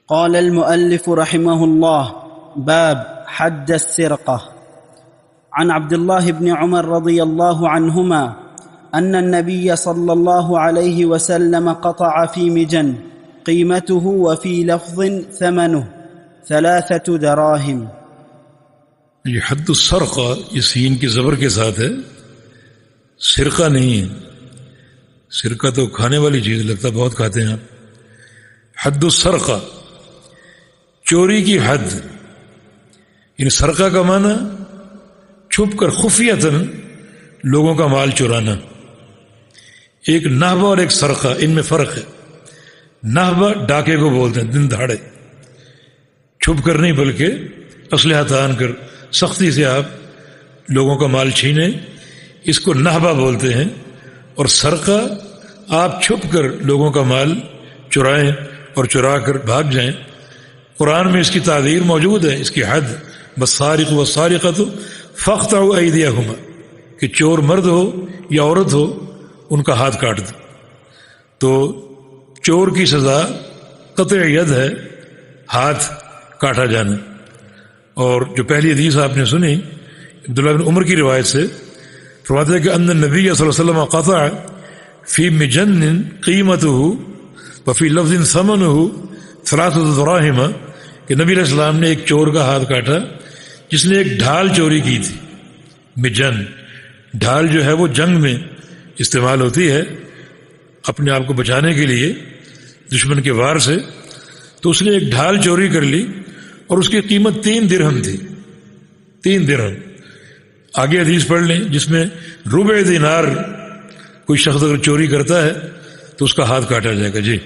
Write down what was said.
قال المؤلف رحمه الله: باب حد السرقة. عن عبد الله بن عمر رضي الله عنهما أن النبي صلى الله عليه وسلم قطع في مجن قيمته وفي لفظ ثمنه 3 دراهم. یہ حد السرقہ یہ سین کی زبر کے ساتھ ہے، سرقہ نہیں ہے۔ سرقہ تو کھانے والی چیز لگتا، بہت کھاتے ہیں آپ۔ حد السرقہ چوری کی حد، یعنی سرقہ کا معنی چھپ کر خفیتاً لوگوں کا مال چرانا۔ ایک نہبہ اور ایک سرقہ، ان میں فرق ہے۔ نہبہ ڈاکے کو بولتے ہیں، دن دہاڑے چھپ کر نہیں بلکہ اسلحہ تان کر سختی سے آپ لوگوں کا مال چھینیں، اس کو نہبہ بولتے ہیں۔ اور سرقہ آپ چھپ کر لوگوں کا مال چرائیں اور چرا کر بھاگ جائیں۔ قرآن میں اس کی تعبیر موجود ہے، اس کی حد والسارق والسارقۃ فاقطعوا ایدیہما، کہ چور مرد ہو یا عورت ہو ان کا ہاتھ کاٹ دو۔ تو چور کی سزا قطع ید ہے، ہاتھ کاٹا جانا۔ اور جو پہلی حدیث آپ نے سنی عبداللہ بن عمر کی روایت سے، فرماتے ہیں کہ ان النبی صلی اللہ علیہ وسلم قطع فی مجن قیمتہ وفی لفظ ثمنہ 3 دراہم، کہ نبی علیہ السلام نے ایک چور کا ہاتھ کاٹا جس نے ایک ڈھال چوری کی تھی۔ مجن ڈھال جو ہے وہ جنگ میں استعمال ہوتی ہے اپنے آپ کو بچانے کے لیے دشمن کے وار سے، تو اس نے ایک ڈھال چوری کر لی اور اس کی قیمت 3 درہم تھی۔ 3 درہم۔ آگے حدیث پڑھ لیں جس میں ربع دینار کوئی شخص اگر چوری کرتا ہے تو اس کا ہاتھ کاٹا جائے گا۔ جی